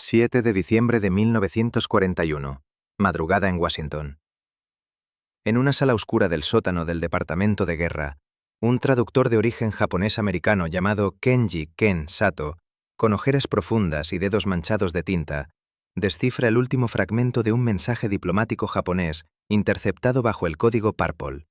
7 de diciembre de 1941. Madrugada en Washington. En una sala oscura del sótano del Departamento de Guerra, un traductor de origen japonés-americano llamado Kenji Ken Sato, con ojeras profundas y dedos manchados de tinta, descifra el último fragmento de un mensaje diplomático japonés interceptado bajo el código Purple.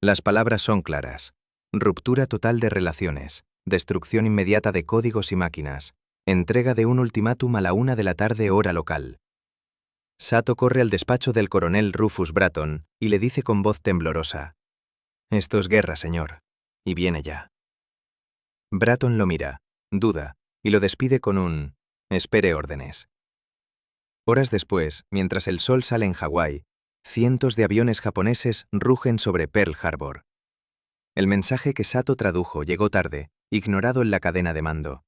Las palabras son claras: ruptura total de relaciones, destrucción inmediata de códigos y máquinas, entrega de un ultimátum a la 1 de la tarde hora local. Sato corre al despacho del coronel Rufus Bratton y le dice con voz temblorosa: «Esto es guerra, señor, y viene ya». Bratton lo mira, duda, y lo despide con un «espere órdenes». Horas después, mientras el sol sale en Hawái, cientos de aviones japoneses rugen sobre Pearl Harbor. El mensaje que Sato tradujo llegó tarde, ignorado en la cadena de mando.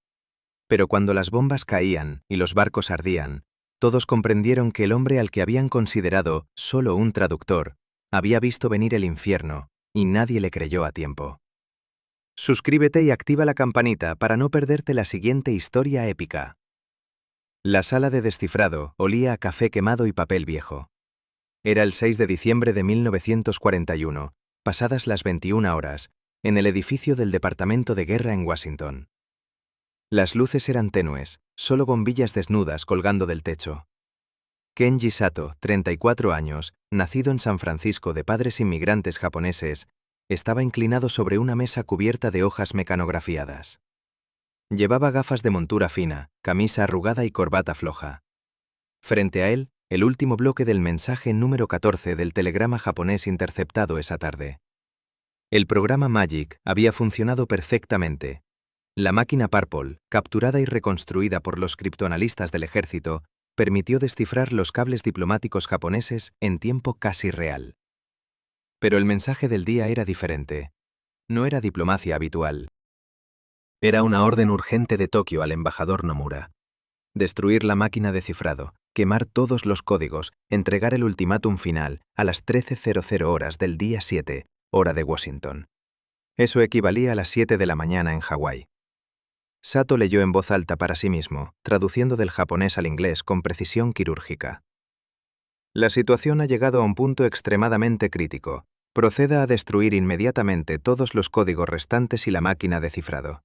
Pero cuando las bombas caían y los barcos ardían, todos comprendieron que el hombre al que habían considerado solo un traductor había visto venir el infierno, y nadie le creyó a tiempo. Suscríbete y activa la campanita para no perderte la siguiente historia épica. La sala de descifrado olía a café quemado y papel viejo. Era el 6 de diciembre de 1941, pasadas las 21 horas, en el edificio del Departamento de Guerra en Washington. Las luces eran tenues, solo bombillas desnudas colgando del techo. Kenji Sato, 34 años, nacido en San Francisco de padres inmigrantes japoneses, estaba inclinado sobre una mesa cubierta de hojas mecanografiadas. Llevaba gafas de montura fina, camisa arrugada y corbata floja. Frente a él, el último bloque del mensaje número 14 del telegrama japonés interceptado esa tarde. El programa Magic había funcionado perfectamente. La máquina Purple, capturada y reconstruida por los criptoanalistas del ejército, permitió descifrar los cables diplomáticos japoneses en tiempo casi real. Pero el mensaje del día era diferente. No era diplomacia habitual. Era una orden urgente de Tokio al embajador Nomura. Destruir la máquina de cifrado, quemar todos los códigos, entregar el ultimátum final a las 13:00 horas del día 7, hora de Washington. Eso equivalía a las 7 de la mañana en Hawái. Sato leyó en voz alta para sí mismo, traduciendo del japonés al inglés con precisión quirúrgica. La situación ha llegado a un punto extremadamente crítico. Proceda a destruir inmediatamente todos los códigos restantes y la máquina de cifrado.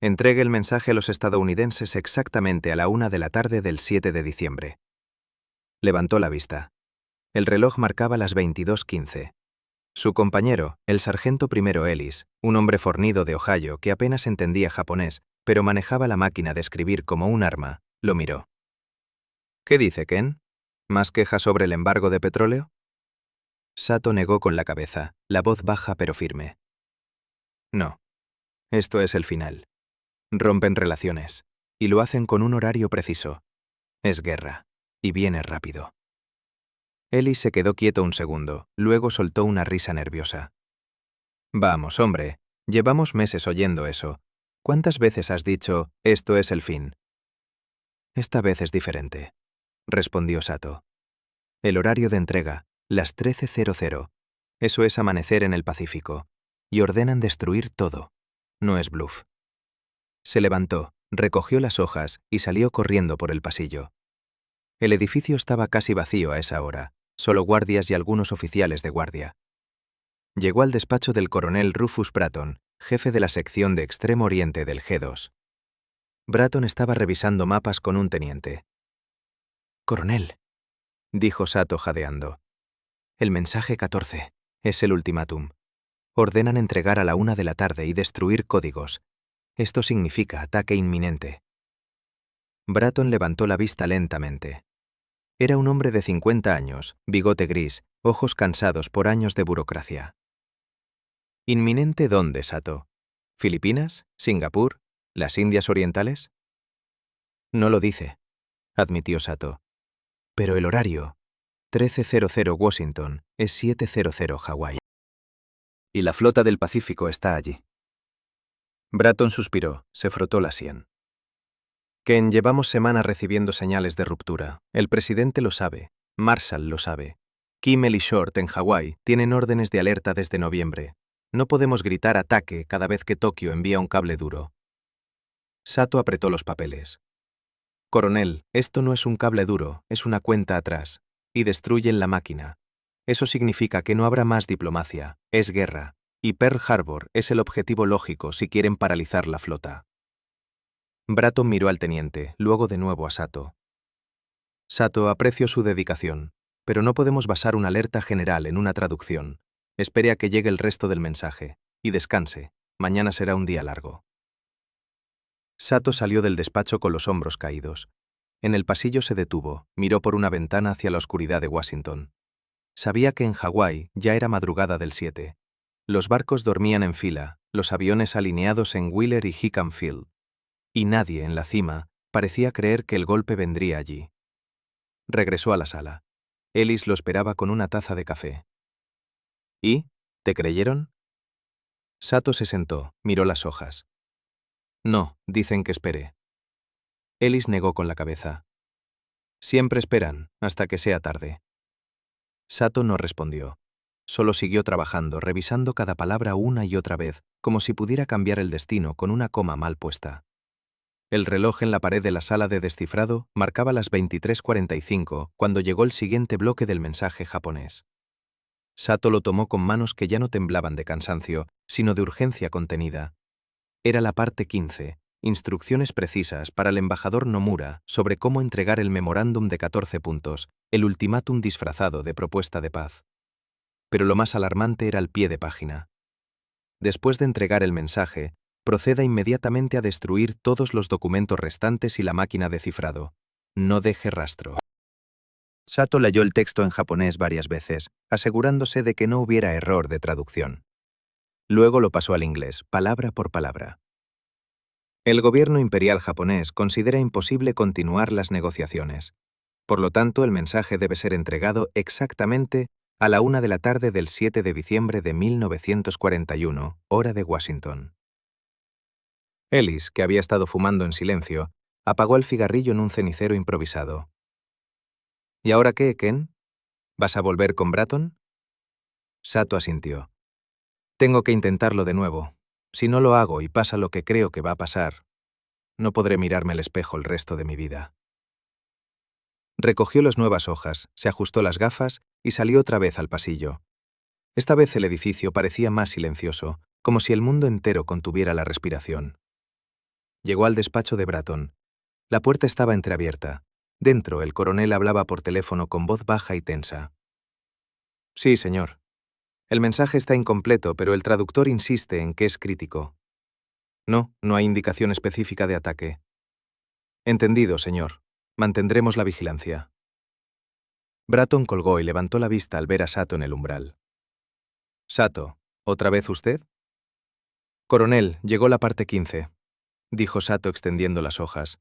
Entregue el mensaje a los estadounidenses exactamente a la 1 de la tarde del 7 de diciembre. Levantó la vista. El reloj marcaba las 22:15. Su compañero, el sargento primero Ellis, un hombre fornido de Ohio que apenas entendía japonés, pero manejaba la máquina de escribir como un arma, lo miró. «¿Qué dice, Ken? ¿Más quejas sobre el embargo de petróleo?» Sato negó con la cabeza, la voz baja pero firme. «No. Esto es el final. Rompen relaciones, y lo hacen con un horario preciso. Es guerra, y viene rápido». Ellis se quedó quieto un segundo, luego soltó una risa nerviosa. «Vamos, hombre, llevamos meses oyendo eso. ¿Cuántas veces has dicho, esto es el fin?» «Esta vez es diferente», respondió Sato. «El horario de entrega, las 13:00. Eso es amanecer en el Pacífico. Y ordenan destruir todo. No es bluff». Se levantó, recogió las hojas y salió corriendo por el pasillo. El edificio estaba casi vacío a esa hora, solo guardias y algunos oficiales de guardia. Llegó al despacho del coronel Rufus Bratton, jefe de la sección de Extremo Oriente del G2. Bratton estaba revisando mapas con un teniente. «Coronel», dijo Sato jadeando. «El mensaje 14 es el ultimátum. Ordenan entregar a la 1 de la tarde y destruir códigos. Esto significa ataque inminente». Bratton levantó la vista lentamente. Era un hombre de 50 años, bigote gris, ojos cansados por años de burocracia. ¿Inminente dónde, Sato? ¿Filipinas? ¿Singapur? ¿Las Indias Orientales? No lo dice, admitió Sato. Pero el horario, 13:00 Washington, es 7:00 Hawái. Y la flota del Pacífico está allí. Bratton suspiró, se frotó la sien. «Ken, llevamos semanas recibiendo señales de ruptura. El presidente lo sabe. Marshall lo sabe. Kimmel y Short en Hawái tienen órdenes de alerta desde noviembre. No podemos gritar ataque cada vez que Tokio envía un cable duro». Sato apretó los papeles. Coronel, esto no es un cable duro, es una cuenta atrás. Y destruyen la máquina. Eso significa que no habrá más diplomacia, es guerra. Y Pearl Harbor es el objetivo lógico si quieren paralizar la flota. Bratton miró al teniente, luego de nuevo a Sato. Sato, aprecio su dedicación, pero no podemos basar una alerta general en una traducción. Espere a que llegue el resto del mensaje. Y descanse. Mañana será un día largo. Sato salió del despacho con los hombros caídos. En el pasillo se detuvo, miró por una ventana hacia la oscuridad de Washington. Sabía que en Hawái ya era madrugada del 7. Los barcos dormían en fila, los aviones alineados en Wheeler y Hickam Field. Y nadie en la cima parecía creer que el golpe vendría allí. Regresó a la sala. Ellis lo esperaba con una taza de café. ¿Y? ¿Te creyeron? Sato se sentó, miró las hojas. No, dicen que espere. Ellis negó con la cabeza. Siempre esperan, hasta que sea tarde. Sato no respondió. Solo siguió trabajando, revisando cada palabra una y otra vez, como si pudiera cambiar el destino con una coma mal puesta. El reloj en la pared de la sala de descifrado marcaba las 23:45 cuando llegó el siguiente bloque del mensaje japonés. Sato lo tomó con manos que ya no temblaban de cansancio, sino de urgencia contenida. Era la parte 15, instrucciones precisas para el embajador Nomura sobre cómo entregar el memorándum de 14 puntos, el ultimátum disfrazado de propuesta de paz. Pero lo más alarmante era el pie de página. Después de entregar el mensaje, proceda inmediatamente a destruir todos los documentos restantes y la máquina de cifrado. No deje rastro. Sato leyó el texto en japonés varias veces, asegurándose de que no hubiera error de traducción. Luego lo pasó al inglés, palabra por palabra. El gobierno imperial japonés considera imposible continuar las negociaciones. Por lo tanto, el mensaje debe ser entregado exactamente a la 1 de la tarde del 7 de diciembre de 1941, hora de Washington. Ellis, que había estado fumando en silencio, apagó el cigarrillo en un cenicero improvisado. ¿Y ahora qué, Ken? ¿Vas a volver con Bratton? Sato asintió. Tengo que intentarlo de nuevo. Si no lo hago y pasa lo que creo que va a pasar, no podré mirarme al espejo el resto de mi vida. Recogió las nuevas hojas, se ajustó las gafas y salió otra vez al pasillo. Esta vez el edificio parecía más silencioso, como si el mundo entero contuviera la respiración. Llegó al despacho de Bratton. La puerta estaba entreabierta. Dentro, el coronel hablaba por teléfono con voz baja y tensa. Sí, señor. El mensaje está incompleto, pero el traductor insiste en que es crítico. No, no hay indicación específica de ataque. Entendido, señor. Mantendremos la vigilancia. Bratton colgó y levantó la vista al ver a Sato en el umbral. Sato, ¿otra vez usted? Coronel, llegó la parte 15, dijo Sato extendiendo las hojas.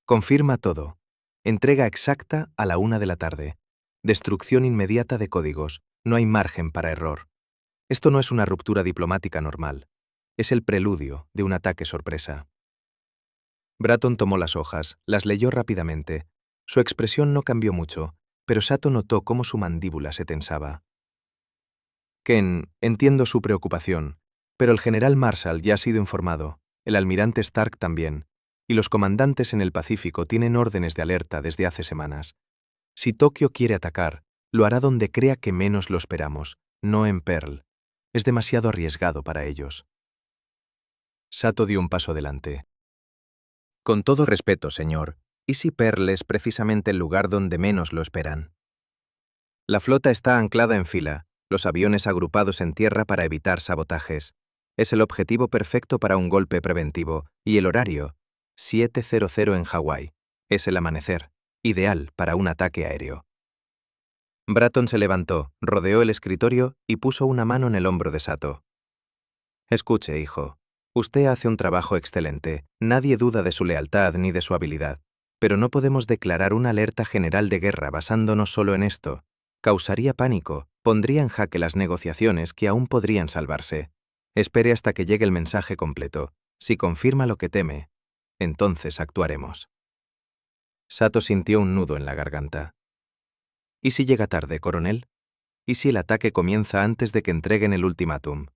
Confirma todo. Entrega exacta a la 1 de la tarde. Destrucción inmediata de códigos. No hay margen para error. Esto no es una ruptura diplomática normal. Es el preludio de un ataque sorpresa. Bratton tomó las hojas, las leyó rápidamente. Su expresión no cambió mucho, pero Sato notó cómo su mandíbula se tensaba. Ken, entiendo su preocupación, pero el general Marshall ya ha sido informado, el almirante Stark también, y los comandantes en el Pacífico tienen órdenes de alerta desde hace semanas. Si Tokio quiere atacar, lo hará donde crea que menos lo esperamos, no en Pearl. Es demasiado arriesgado para ellos. Sato dio un paso adelante. Con todo respeto, señor, ¿y si Pearl es precisamente el lugar donde menos lo esperan? La flota está anclada en fila, los aviones agrupados en tierra para evitar sabotajes. Es el objetivo perfecto para un golpe preventivo, y el horario, 7:00 en Hawái, es el amanecer, ideal para un ataque aéreo. Bratton se levantó, rodeó el escritorio y puso una mano en el hombro de Sato. Escuche, hijo. Usted hace un trabajo excelente, nadie duda de su lealtad ni de su habilidad, pero no podemos declarar una alerta general de guerra basándonos solo en esto. Causaría pánico, pondría en jaque las negociaciones que aún podrían salvarse. Espere hasta que llegue el mensaje completo. Si confirma lo que teme, entonces actuaremos. Sato sintió un nudo en la garganta. ¿Y si llega tarde, coronel? ¿Y si el ataque comienza antes de que entreguen el ultimátum?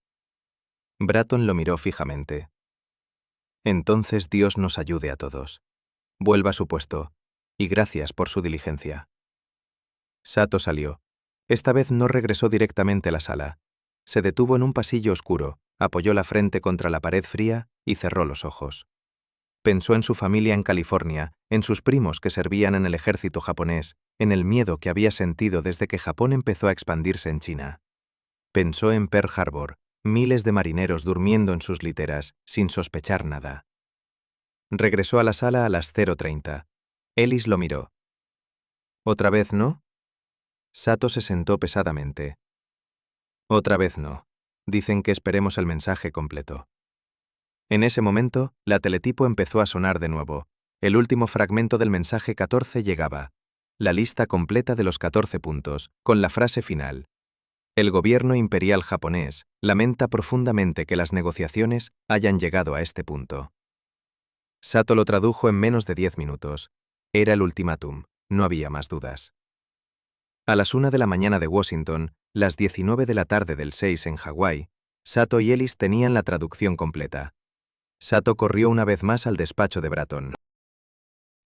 Bratton lo miró fijamente. Entonces Dios nos ayude a todos. Vuelva a su puesto. Y gracias por su diligencia. Sato salió. Esta vez no regresó directamente a la sala. Se detuvo en un pasillo oscuro, apoyó la frente contra la pared fría y cerró los ojos. Pensó en su familia en California, en sus primos que servían en el ejército japonés, en el miedo que había sentido desde que Japón empezó a expandirse en China. Pensó en Pearl Harbor, miles de marineros durmiendo en sus literas, sin sospechar nada. Regresó a la sala a las 0:30. Ellis lo miró. ¿Otra vez no? Sato se sentó pesadamente. Otra vez no. Dicen que esperemos el mensaje completo. En ese momento, la teletipo empezó a sonar de nuevo. El último fragmento del mensaje 14 llegaba. La lista completa de los 14 puntos, con la frase final. El gobierno imperial japonés lamenta profundamente que las negociaciones hayan llegado a este punto. Sato lo tradujo en menos de 10 minutos. Era el ultimátum, no había más dudas. A las 1 de la mañana de Washington, las 19 de la tarde del 6 en Hawái, Sato y Ellis tenían la traducción completa. Sato corrió una vez más al despacho de Bratton.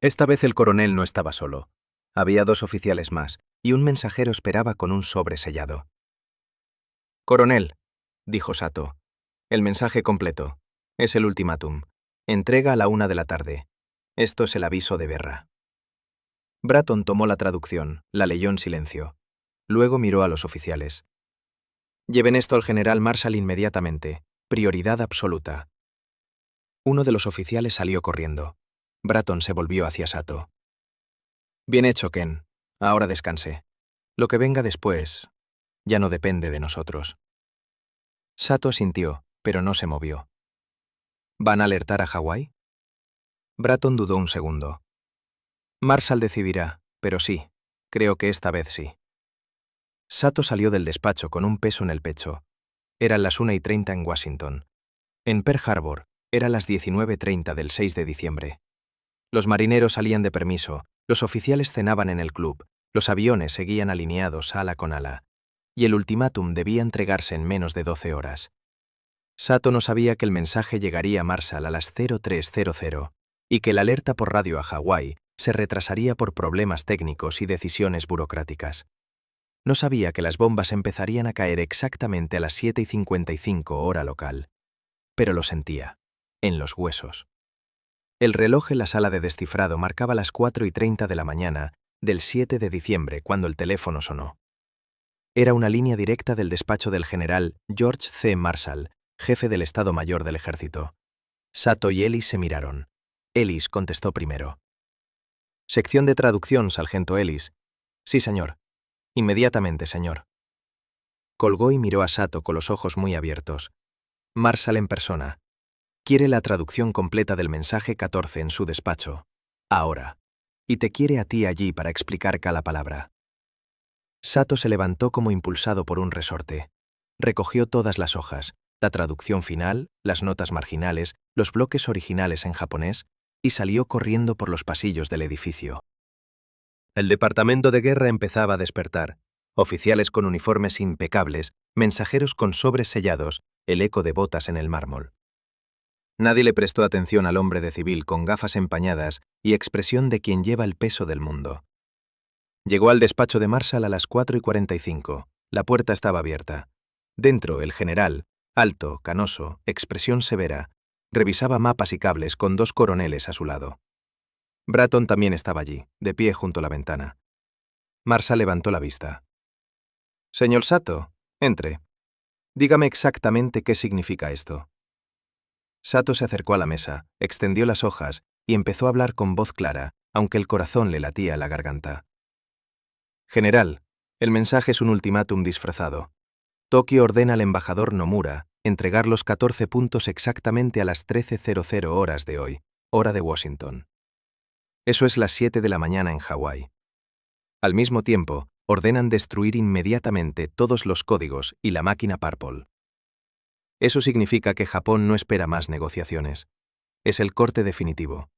Esta vez el coronel no estaba solo. Había 2 oficiales más, y un mensajero esperaba con un sobre sellado. «Coronel», dijo Sato, «el mensaje completo. Es el ultimátum. Entrega a la 1 de la tarde. Esto es el aviso de guerra». Bratton tomó la traducción, la leyó en silencio. Luego miró a los oficiales. «Lleven esto al general Marshall inmediatamente. Prioridad absoluta». Uno de los oficiales salió corriendo. Bratton se volvió hacia Sato. «Bien hecho, Ken. Ahora descanse. Lo que venga después ya no depende de nosotros». Sato asintió, pero no se movió. ¿Van a alertar a Hawái? Bratton dudó un segundo. Marshall decidirá, pero sí, creo que esta vez sí. Sato salió del despacho con un peso en el pecho. Eran las 1:30 en Washington. En Pearl Harbor, eran las 19:30 del 6 de diciembre. Los marineros salían de permiso, los oficiales cenaban en el club, los aviones seguían alineados ala con ala, y el ultimátum debía entregarse en menos de 12 horas. Sato no sabía que el mensaje llegaría a Marshall a las 03:00 y que la alerta por radio a Hawái se retrasaría por problemas técnicos y decisiones burocráticas. No sabía que las bombas empezarían a caer exactamente a las 7:55 hora local, pero lo sentía, en los huesos. El reloj en la sala de descifrado marcaba las 4:30 de la mañana del 7 de diciembre cuando el teléfono sonó. Era una línea directa del despacho del general George C. Marshall, jefe del Estado Mayor del Ejército. Sato y Ellis se miraron. Ellis contestó primero. «Sección de traducción, sargento Ellis». «Sí, señor». «Inmediatamente, señor». Colgó y miró a Sato con los ojos muy abiertos. Marshall en persona. Quiere la traducción completa del mensaje 14 en su despacho. Ahora. Y te quiere a ti allí para explicar cada palabra. Sato se levantó como impulsado por un resorte. Recogió todas las hojas, la traducción final, las notas marginales, los bloques originales en japonés, y salió corriendo por los pasillos del edificio. El departamento de guerra empezaba a despertar. Oficiales con uniformes impecables, mensajeros con sobres sellados, el eco de botas en el mármol. Nadie le prestó atención al hombre de civil con gafas empañadas y expresión de quien lleva el peso del mundo. Llegó al despacho de Marshall a las 4:45. La puerta estaba abierta. Dentro, el general, alto, canoso, expresión severa, revisaba mapas y cables con 2 coroneles a su lado. Bratton también estaba allí, de pie junto a la ventana. Marshall levantó la vista. «Señor Sato, entre. Dígame exactamente qué significa esto». Sato se acercó a la mesa, extendió las hojas y empezó a hablar con voz clara, aunque el corazón le latía a la garganta. «General, el mensaje es un ultimátum disfrazado. Tokio ordena al embajador Nomura entregar los 14 puntos exactamente a las 13:00 horas de hoy, hora de Washington. Eso es las 7 de la mañana en Hawái. Al mismo tiempo, ordenan destruir inmediatamente todos los códigos y la máquina Purple. Eso significa que Japón no espera más negociaciones. Es el corte definitivo.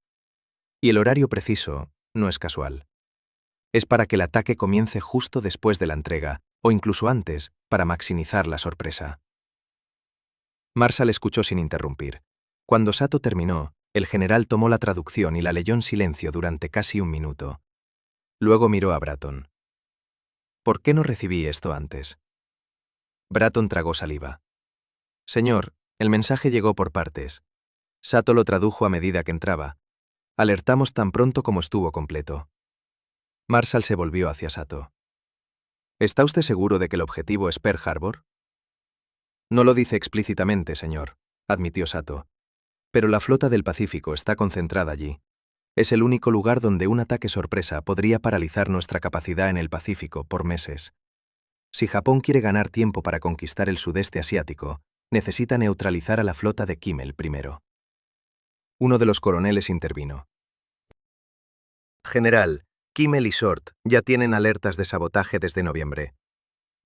Y el horario preciso no es casual. Es para que el ataque comience justo después de la entrega, o incluso antes, para maximizar la sorpresa». Marshall escuchó sin interrumpir. Cuando Sato terminó, El general tomó la traducción y la leyó en silencio durante casi un minuto. Luego miró a Bratton. ¿Por qué no recibí esto antes? Bratton tragó saliva. Señor, el mensaje llegó por partes. Sato lo tradujo a medida que entraba. Alertamos tan pronto como estuvo completo. Marshall se volvió hacia Sato. ¿Está usted seguro de que el objetivo es Pearl Harbor? No lo dice explícitamente, señor, admitió Sato. Pero la flota del Pacífico está concentrada allí. Es el único lugar donde un ataque sorpresa podría paralizar nuestra capacidad en el Pacífico por meses. Si Japón quiere ganar tiempo para conquistar el sudeste asiático, necesita neutralizar a la flota de Kimmel primero. Uno de los coroneles intervino. General, Kimmel y Short ya tienen alertas de sabotaje desde noviembre.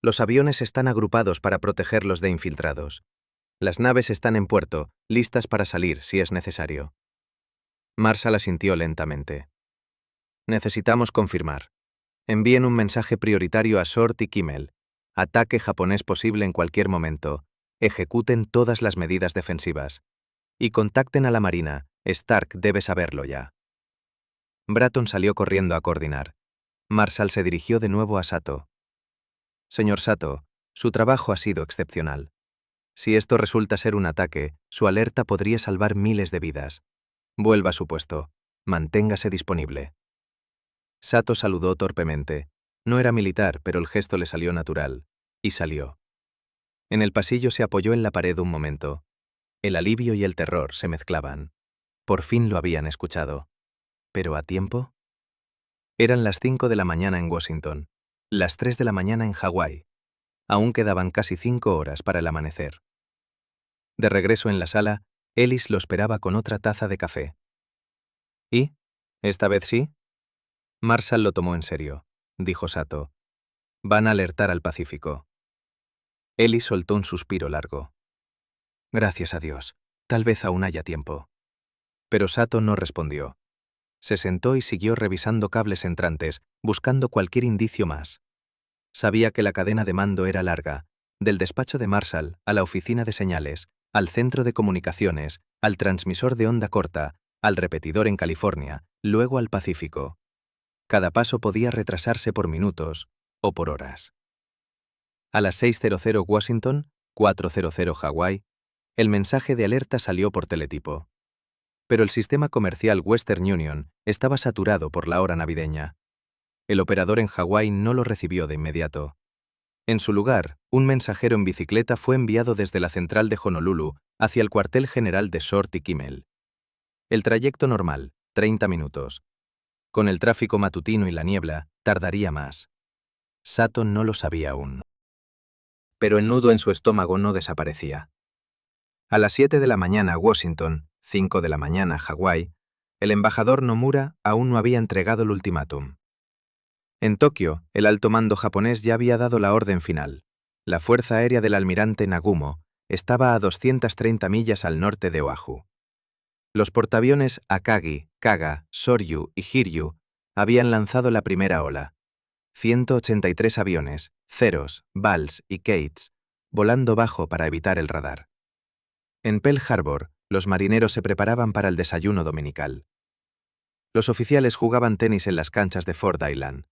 Los aviones están agrupados para protegerlos de infiltrados. Las naves están en puerto, listas para salir si es necesario. Marshall asintió lentamente. Necesitamos confirmar. Envíen un mensaje prioritario a Short y Kimmel. Ataque japonés posible en cualquier momento. Ejecuten todas las medidas defensivas. Y contacten a la Marina. Stark debe saberlo ya. Bratton salió corriendo a coordinar. Marshall se dirigió de nuevo a Sato. Señor Sato, su trabajo ha sido excepcional. Si esto resulta ser un ataque, su alerta podría salvar miles de vidas. Vuelva a su puesto. Manténgase disponible. Sato saludó torpemente. No era militar, pero el gesto le salió natural. Y salió. En el pasillo se apoyó en la pared un momento. El alivio y el terror se mezclaban. Por fin lo habían escuchado. ¿Pero a tiempo? Eran las 5 de la mañana en Washington, las 3 de la mañana en Hawái. Aún quedaban casi 5 horas para el amanecer. De regreso en la sala, Ellis lo esperaba con otra taza de café. ¿Y? ¿Esta vez sí? Marshall lo tomó en serio, dijo Sato. Van a alertar al Pacífico. Ellis soltó un suspiro largo. Gracias a Dios. Tal vez aún haya tiempo. Pero Sato no respondió. Se sentó y siguió revisando cables entrantes, buscando cualquier indicio más. Sabía que la cadena de mando era larga, del despacho de Marshall a la oficina de señales, al centro de comunicaciones, al transmisor de onda corta, al repetidor en California, luego al Pacífico. Cada paso podía retrasarse por minutos o por horas. A las 6:00 Washington, 4:00 Hawái, el mensaje de alerta salió por teletipo. Pero el sistema comercial Western Union estaba saturado por la hora navideña. El operador en Hawái no lo recibió de inmediato. En su lugar, un mensajero en bicicleta fue enviado desde la central de Honolulu hacia el cuartel general de Short y Kimmel. El trayecto normal, 30 minutos. Con el tráfico matutino y la niebla, tardaría más. Sato no lo sabía aún. Pero el nudo en su estómago no desaparecía. A las 7 de la mañana Washington, 5 de la mañana Hawái, el embajador Nomura aún no había entregado el ultimátum. En Tokio, el alto mando japonés ya había dado la orden final. La fuerza aérea del almirante Nagumo estaba a 230 millas al norte de Oahu. Los portaaviones Akagi, Kaga, Soryu y Hiryu habían lanzado la primera ola. 183 aviones, Ceros, Vals y Kates, volando bajo para evitar el radar. En Pearl Harbor, los marineros se preparaban para el desayuno dominical. Los oficiales jugaban tenis en las canchas de Ford Island.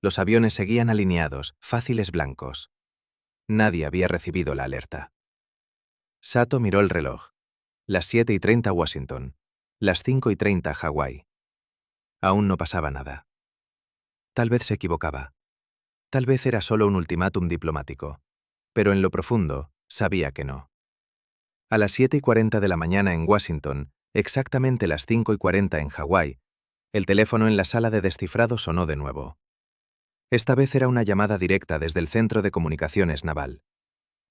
Los aviones seguían alineados, fáciles blancos. Nadie había recibido la alerta. Sato miró el reloj. Las 7:30 Washington. Las 5:30 Hawái. Aún no pasaba nada. Tal vez se equivocaba. Tal vez era solo un ultimátum diplomático. Pero en lo profundo, sabía que no. A las 7:40 de la mañana en Washington, exactamente las 5:40 en Hawái, el teléfono en la sala de descifrado sonó de nuevo. Esta vez era una llamada directa desde el Centro de Comunicaciones Naval.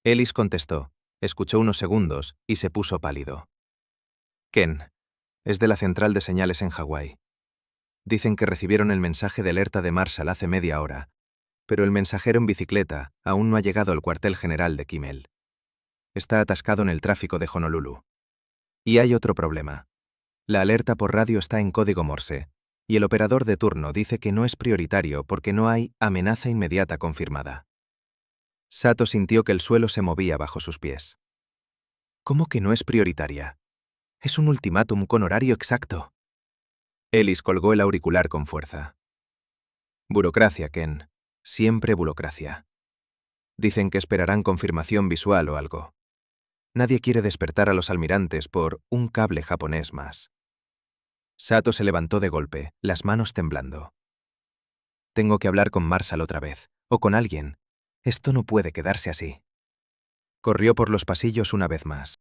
Ellis contestó, escuchó unos segundos y se puso pálido. Ken, es de la central de señales en Hawái. Dicen que recibieron el mensaje de alerta de Marshall hace media hora, pero el mensajero en bicicleta aún no ha llegado al cuartel general de Kimmel. Está atascado en el tráfico de Honolulu. Y hay otro problema. La alerta por radio está en código Morse, y el operador de turno dice que no es prioritario porque no hay amenaza inmediata confirmada. Sato sintió que el suelo se movía bajo sus pies. ¿Cómo que no es prioritaria? Es un ultimátum con horario exacto. Ellis colgó el auricular con fuerza. Burocracia, Ken. Siempre burocracia. Dicen que esperarán confirmación visual o algo. Nadie quiere despertar a los almirantes por un cable japonés más. Sato se levantó de golpe, las manos temblando. Tengo que hablar con Marshall otra vez, o con alguien. Esto no puede quedarse así. Corrió por los pasillos una vez más.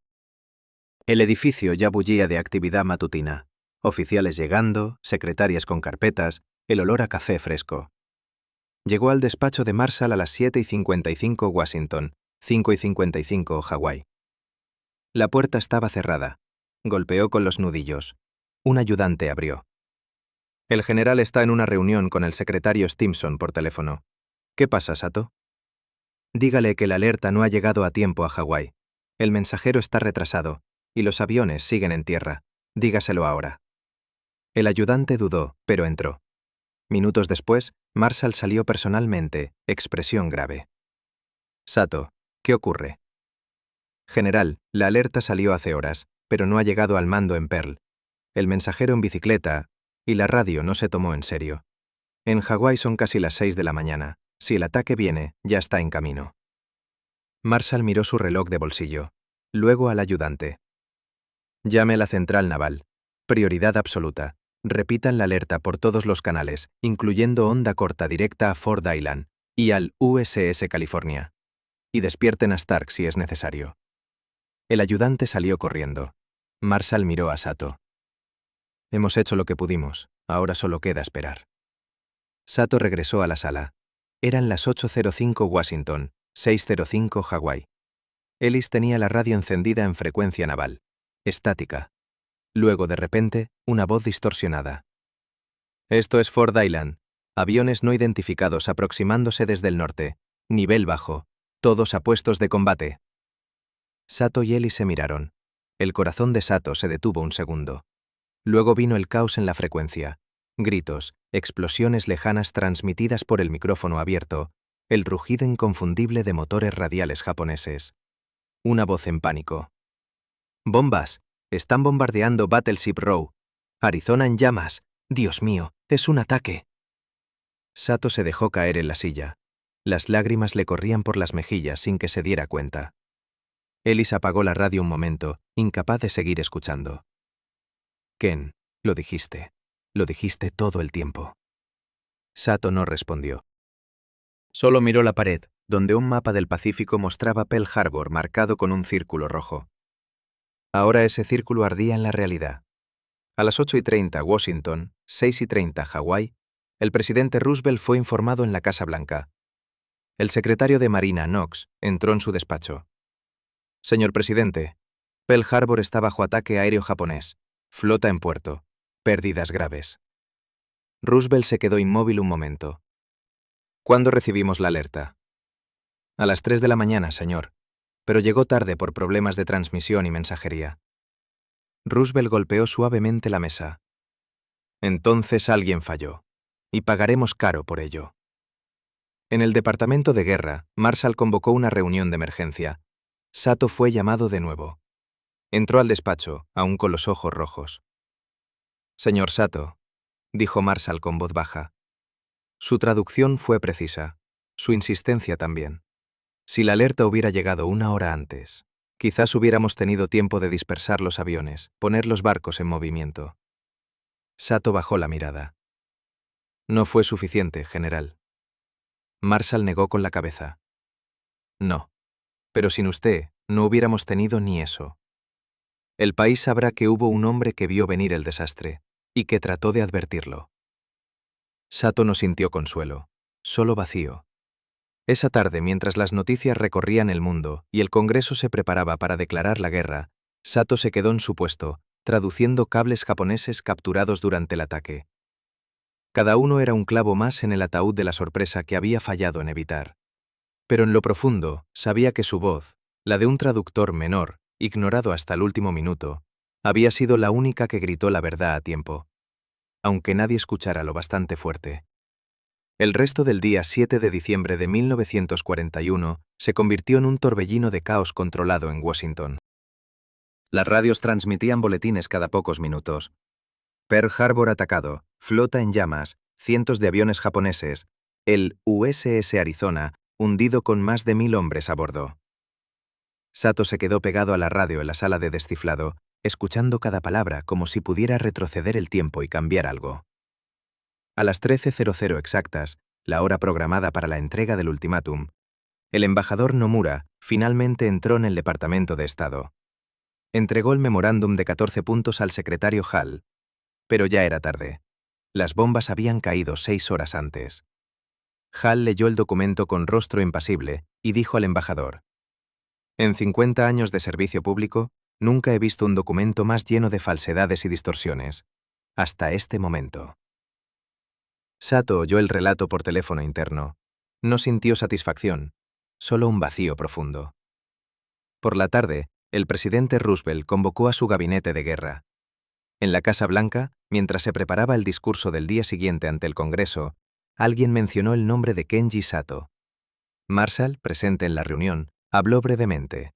El edificio ya bullía de actividad matutina. Oficiales llegando, secretarias con carpetas, el olor a café fresco. Llegó al despacho de Marshall a las 7:55 Washington, 5:55 Hawái. La puerta estaba cerrada. Golpeó con los nudillos. Un ayudante abrió. El general está en una reunión con el secretario Stimson por teléfono. ¿Qué pasa, Sato? Dígale que la alerta no ha llegado a tiempo a Hawái. El mensajero está retrasado, y los aviones siguen en tierra. Dígaselo ahora. El ayudante dudó, pero entró. Minutos después, Marshall salió personalmente, expresión grave. Sato, ¿qué ocurre? General, la alerta salió hace horas, pero no ha llegado al mando en Pearl. El mensajero en bicicleta y la radio no se tomó en serio. En Hawái son casi las 6 de la mañana. Si el ataque viene, ya está en camino. Marshall miró su reloj de bolsillo. Luego al ayudante. Llame a la central naval. Prioridad absoluta. Repitan la alerta por todos los canales, incluyendo onda corta directa a Ford Island y al USS California. Y despierten a Stark si es necesario. El ayudante salió corriendo. Marshall miró a Sato. Hemos hecho lo que pudimos, ahora solo queda esperar. Sato regresó a la sala. Eran las 8:05 Washington, 6:05 Hawái. Ellis tenía la radio encendida en frecuencia naval. Estática. Luego, de repente, una voz distorsionada. Esto es Ford Island. Aviones no identificados aproximándose desde el norte. Nivel bajo. Todos a puestos de combate. Sato y Ellis se miraron. El corazón de Sato se detuvo un segundo. Luego vino el caos en la frecuencia. Gritos, explosiones lejanas transmitidas por el micrófono abierto, el rugido inconfundible de motores radiales japoneses. Una voz en pánico. ¡Bombas! Están bombardeando Battleship Row. Arizona en llamas. Dios mío, es un ataque. Sato se dejó caer en la silla. Las lágrimas le corrían por las mejillas sin que se diera cuenta. Ellis apagó la radio un momento, incapaz de seguir escuchando. Ken, lo dijiste. Lo dijiste todo el tiempo. Sato no respondió. Solo miró la pared, donde un mapa del Pacífico mostraba Pearl Harbor marcado con un círculo rojo. Ahora ese círculo ardía en la realidad. A las 8:30 Washington, 6:30 Hawái, el presidente Roosevelt fue informado en la Casa Blanca. El secretario de Marina, Knox, entró en su despacho. Señor presidente, Pearl Harbor está bajo ataque aéreo japonés. Flota en puerto. Pérdidas graves. Roosevelt se quedó inmóvil un momento. ¿Cuándo recibimos la alerta? A las 3 de la mañana, señor, pero llegó tarde por problemas de transmisión y mensajería. Roosevelt golpeó suavemente la mesa. Entonces alguien falló, y pagaremos caro por ello. En el Departamento de Guerra, Marshall convocó una reunión de emergencia. Sato fue llamado de nuevo. Entró al despacho, aún con los ojos rojos. Señor Sato, dijo Marshall con voz baja. Su traducción fue precisa, su insistencia también. Si la alerta hubiera llegado una hora antes, quizás hubiéramos tenido tiempo de dispersar los aviones, poner los barcos en movimiento. Sato bajó la mirada. No fue suficiente, general. Marshall negó con la cabeza. No, pero sin usted no hubiéramos tenido ni eso. El país sabrá que hubo un hombre que vio venir el desastre y que trató de advertirlo. Sato no sintió consuelo, solo vacío. Esa tarde, mientras las noticias recorrían el mundo y el Congreso se preparaba para declarar la guerra, Sato se quedó en su puesto, traduciendo cables japoneses capturados durante el ataque. Cada uno era un clavo más en el ataúd de la sorpresa que había fallado en evitar. Pero en lo profundo, sabía que su voz, la de un traductor menor, ignorado hasta el último minuto, había sido la única que gritó la verdad a tiempo, aunque nadie escuchara lo bastante fuerte. El resto del día 7 de diciembre de 1941 se convirtió en un torbellino de caos controlado en Washington. Las radios transmitían boletines cada pocos minutos. Pearl Harbor atacado, flota en llamas, cientos de aviones japoneses, el USS Arizona hundido con más de 1000 hombres a bordo. Sato se quedó pegado a la radio en la sala de descifrado, escuchando cada palabra como si pudiera retroceder el tiempo y cambiar algo. A las 13:00 exactas, la hora programada para la entrega del ultimátum, el embajador Nomura finalmente entró en el Departamento de Estado. Entregó el memorándum de 14 puntos al secretario Hall, pero ya era tarde. Las bombas habían caído 6 horas antes. Hall leyó el documento con rostro impasible y dijo al embajador: «En 50 años de servicio público, nunca he visto un documento más lleno de falsedades y distorsiones. Hasta este momento». Sato oyó el relato por teléfono interno. No sintió satisfacción, solo un vacío profundo. Por la tarde, el presidente Roosevelt convocó a su gabinete de guerra. En la Casa Blanca, mientras se preparaba el discurso del día siguiente ante el Congreso, alguien mencionó el nombre de Kenji Sato. Marshall, presente en la reunión, habló brevemente.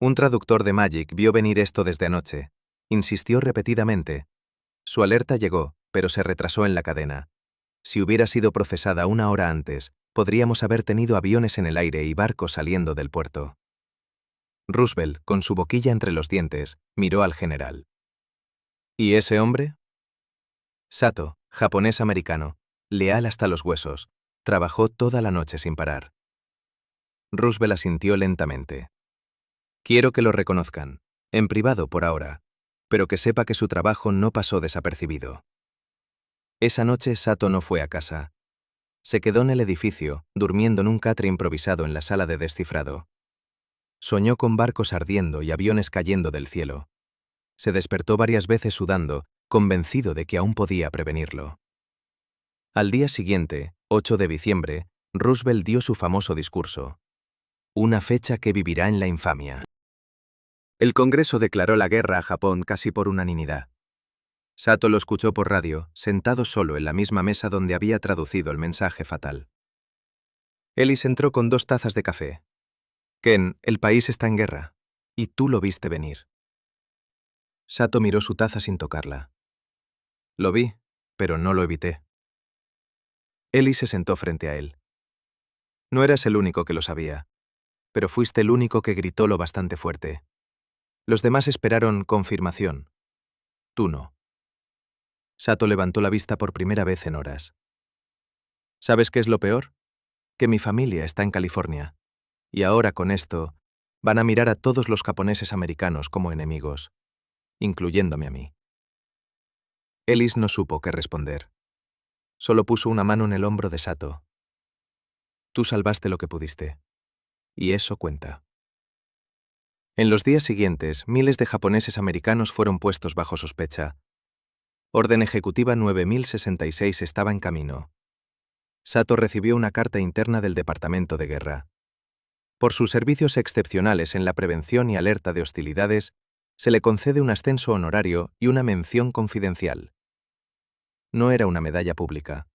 Un traductor de Magic vio venir esto desde anoche. Insistió repetidamente. Su alerta llegó, pero se retrasó en la cadena. Si hubiera sido procesada 1 hora antes, podríamos haber tenido aviones en el aire y barcos saliendo del puerto. Roosevelt, con su boquilla entre los dientes, miró al general. ¿Y ese hombre? Sato, japonés-americano, leal hasta los huesos, trabajó toda la noche sin parar. Roosevelt asintió lentamente. Quiero que lo reconozcan, en privado por ahora, pero que sepa que su trabajo no pasó desapercibido. Esa noche Sato no fue a casa. Se quedó en el edificio, durmiendo en un catre improvisado en la sala de descifrado. Soñó con barcos ardiendo y aviones cayendo del cielo. Se despertó varias veces sudando, convencido de que aún podía prevenirlo. Al día siguiente, 8 de diciembre, Roosevelt dio su famoso discurso. Una fecha que vivirá en la infamia. El Congreso declaró la guerra a Japón casi por unanimidad. Sato lo escuchó por radio, sentado solo en la misma mesa donde había traducido el mensaje fatal. Ellis entró con 2 tazas de café. Ken, el país está en guerra, y tú lo viste venir. Sato miró su taza sin tocarla. Lo vi, pero no lo evité. Ellis se sentó frente a él. No eras el único que lo sabía, pero fuiste el único que gritó lo bastante fuerte. Los demás esperaron confirmación. Tú no. Sato levantó la vista por primera vez en horas. ¿Sabes qué es lo peor? Que mi familia está en California, y ahora con esto van a mirar a todos los japoneses americanos como enemigos, incluyéndome a mí. Ellis no supo qué responder. Solo puso una mano en el hombro de Sato. Tú salvaste lo que pudiste, y eso cuenta. En los días siguientes, miles de japoneses americanos fueron puestos bajo sospecha. Orden Ejecutiva 9066 estaba en camino. Sato recibió una carta interna del Departamento de Guerra. Por sus servicios excepcionales en la prevención y alerta de hostilidades, se le concede un ascenso honorario y una mención confidencial. No era una medalla pública.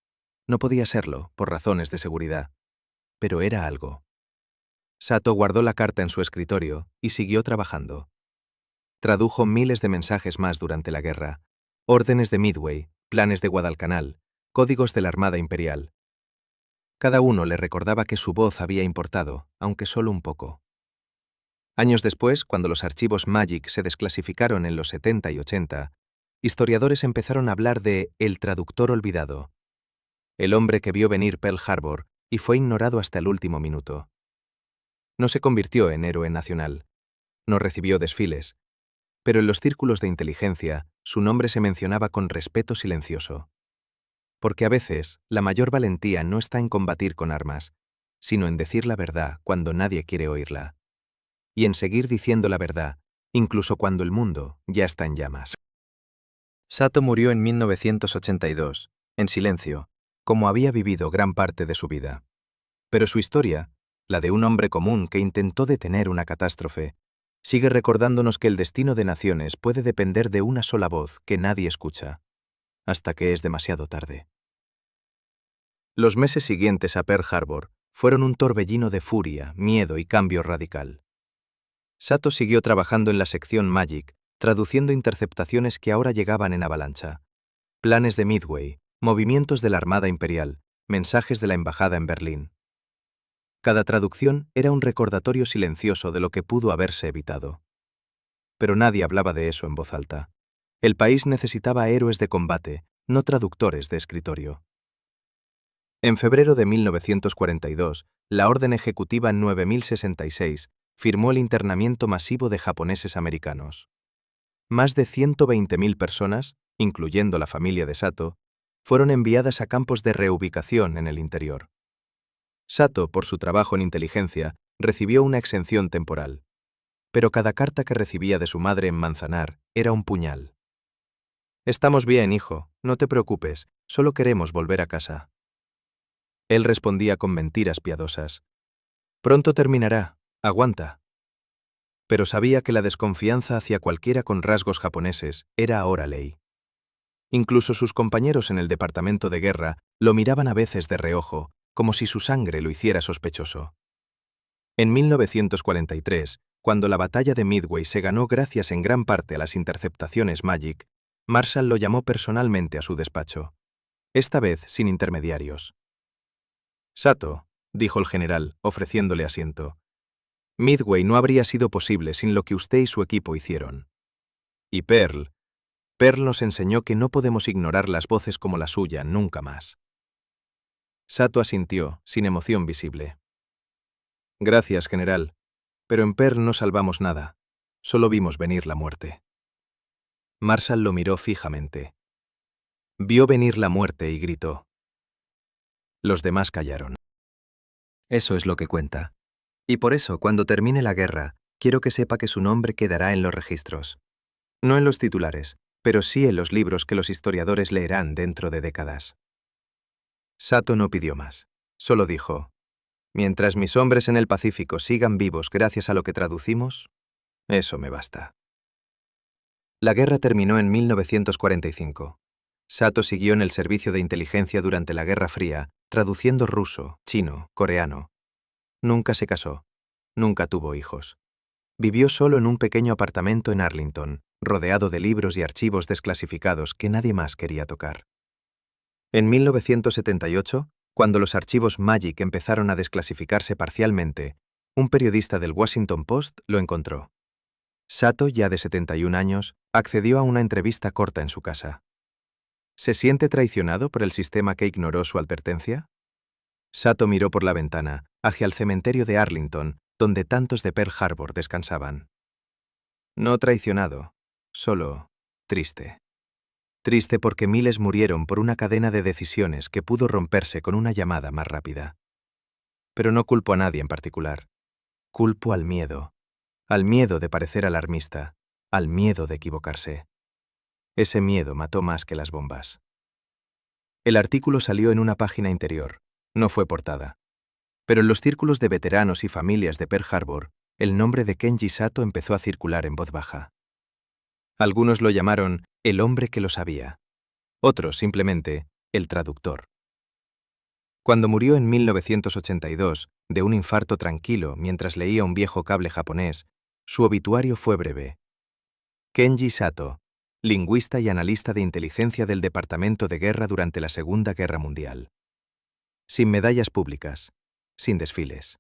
No podía serlo, por razones de seguridad. Pero era algo. Sato guardó la carta en su escritorio y siguió trabajando. Tradujo miles de mensajes más durante la guerra. Órdenes de Midway, planes de Guadalcanal, códigos de la Armada Imperial. Cada uno le recordaba que su voz había importado, aunque solo un poco. Años después, cuando los archivos Magic se desclasificaron en los 70 y 80, historiadores empezaron a hablar de «el traductor olvidado», el hombre que vio venir Pearl Harbor y fue ignorado hasta el último minuto. No se convirtió en héroe nacional. No recibió desfiles. Pero en los círculos de inteligencia, su nombre se mencionaba con respeto silencioso. Porque a veces, la mayor valentía no está en combatir con armas, sino en decir la verdad cuando nadie quiere oírla. Y en seguir diciendo la verdad, incluso cuando el mundo ya está en llamas. Sato murió en 1982, en silencio, como había vivido gran parte de su vida. Pero su historia, la de un hombre común que intentó detener una catástrofe, sigue recordándonos que el destino de naciones puede depender de una sola voz que nadie escucha, hasta que es demasiado tarde. Los meses siguientes a Pearl Harbor fueron un torbellino de furia, miedo y cambio radical. Sato siguió trabajando en la sección Magic, traduciendo interceptaciones que ahora llegaban en avalancha. Planes de Midway, movimientos de la Armada Imperial, mensajes de la Embajada en Berlín. Cada traducción era un recordatorio silencioso de lo que pudo haberse evitado. Pero nadie hablaba de eso en voz alta. El país necesitaba héroes de combate, no traductores de escritorio. En febrero de 1942, la Orden Ejecutiva 9066 firmó el internamiento masivo de japoneses americanos. Más de 120.000 personas, incluyendo la familia de Sato, fueron enviadas a campos de reubicación en el interior. Sato, por su trabajo en inteligencia, recibió una exención temporal. Pero cada carta que recibía de su madre en Manzanar era un puñal. «Estamos bien, hijo, no te preocupes, solo queremos volver a casa». Él respondía con mentiras piadosas. «Pronto terminará, aguanta». Pero sabía que la desconfianza hacia cualquiera con rasgos japoneses era ahora ley. Incluso sus compañeros en el departamento de guerra lo miraban a veces de reojo, como si su sangre lo hiciera sospechoso. En 1943, cuando la batalla de Midway se ganó gracias en gran parte a las interceptaciones Magic, Marshall lo llamó personalmente a su despacho, esta vez sin intermediarios. «Sato», dijo el general, ofreciéndole asiento, «Midway no habría sido posible sin lo que usted y su equipo hicieron. Y Pearl nos enseñó que no podemos ignorar las voces como la suya nunca más». Sato asintió, sin emoción visible. «Gracias, general, pero en Pearl no salvamos nada, solo vimos venir la muerte». Marshall lo miró fijamente. Vio venir la muerte y gritó. Los demás callaron. «Eso es lo que cuenta. Y por eso, cuando termine la guerra, quiero que sepa que su nombre quedará en los registros. No en los titulares, pero sí en los libros que los historiadores leerán dentro de décadas». Sato no pidió más. Solo dijo, «Mientras mis hombres en el Pacífico sigan vivos gracias a lo que traducimos, eso me basta». La guerra terminó en 1945. Sato siguió en el servicio de inteligencia durante la Guerra Fría, traduciendo ruso, chino, coreano. Nunca se casó. Nunca tuvo hijos. Vivió solo en un pequeño apartamento en Arlington, rodeado de libros y archivos desclasificados que nadie más quería tocar. En 1978, cuando los archivos Magic empezaron a desclasificarse parcialmente, un periodista del Washington Post lo encontró. Sato, ya de 71 años, accedió a una entrevista corta en su casa. ¿Se siente traicionado por el sistema que ignoró su advertencia? Sato miró por la ventana, hacia el cementerio de Arlington, donde tantos de Pearl Harbor descansaban. No traicionado, solo triste. Triste porque miles murieron por una cadena de decisiones que pudo romperse con una llamada más rápida. Pero no culpo a nadie en particular. Culpo al miedo de parecer alarmista, al miedo de equivocarse. Ese miedo mató más que las bombas. El artículo salió en una página interior, no fue portada. Pero en los círculos de veteranos y familias de Pearl Harbor, el nombre de Kenji Sato empezó a circular en voz baja. Algunos lo llamaron el hombre que lo sabía. Otros simplemente el traductor. Cuando murió en 1982 de un infarto tranquilo mientras leía un viejo cable japonés, su obituario fue breve. Kenji Sato, lingüista y analista de inteligencia del Departamento de Guerra durante la Segunda Guerra Mundial. Sin medallas públicas, sin desfiles.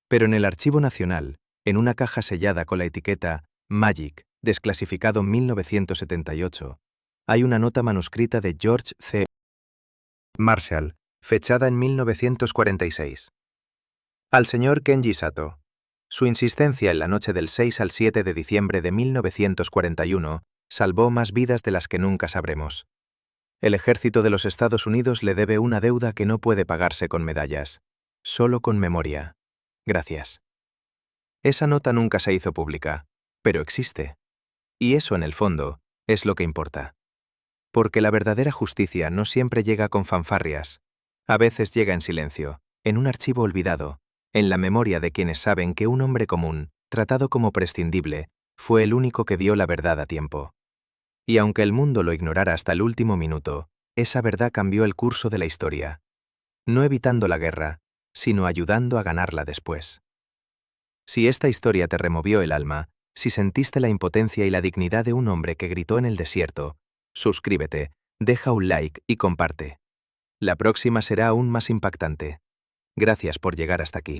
Pero en el Archivo Nacional, en una caja sellada con la etiqueta Magic, desclasificado 1978, hay una nota manuscrita de George C. Marshall, fechada en 1946. Al señor Kenji Sato. Su insistencia en la noche del 6 al 7 de diciembre de 1941 salvó más vidas de las que nunca sabremos. El ejército de los Estados Unidos le debe una deuda que no puede pagarse con medallas, solo con memoria. Gracias. Esa nota nunca se hizo pública, pero existe. Y eso, en el fondo, es lo que importa. Porque la verdadera justicia no siempre llega con fanfarrias. A veces llega en silencio, en un archivo olvidado, en la memoria de quienes saben que un hombre común, tratado como prescindible, fue el único que vio la verdad a tiempo. Y aunque el mundo lo ignorara hasta el último minuto, esa verdad cambió el curso de la historia. No evitando la guerra, sino ayudando a ganarla después. Si esta historia te removió el alma, si sentiste la impotencia y la dignidad de un hombre que gritó en el desierto, suscríbete, deja un like y comparte. La próxima será aún más impactante. Gracias por llegar hasta aquí.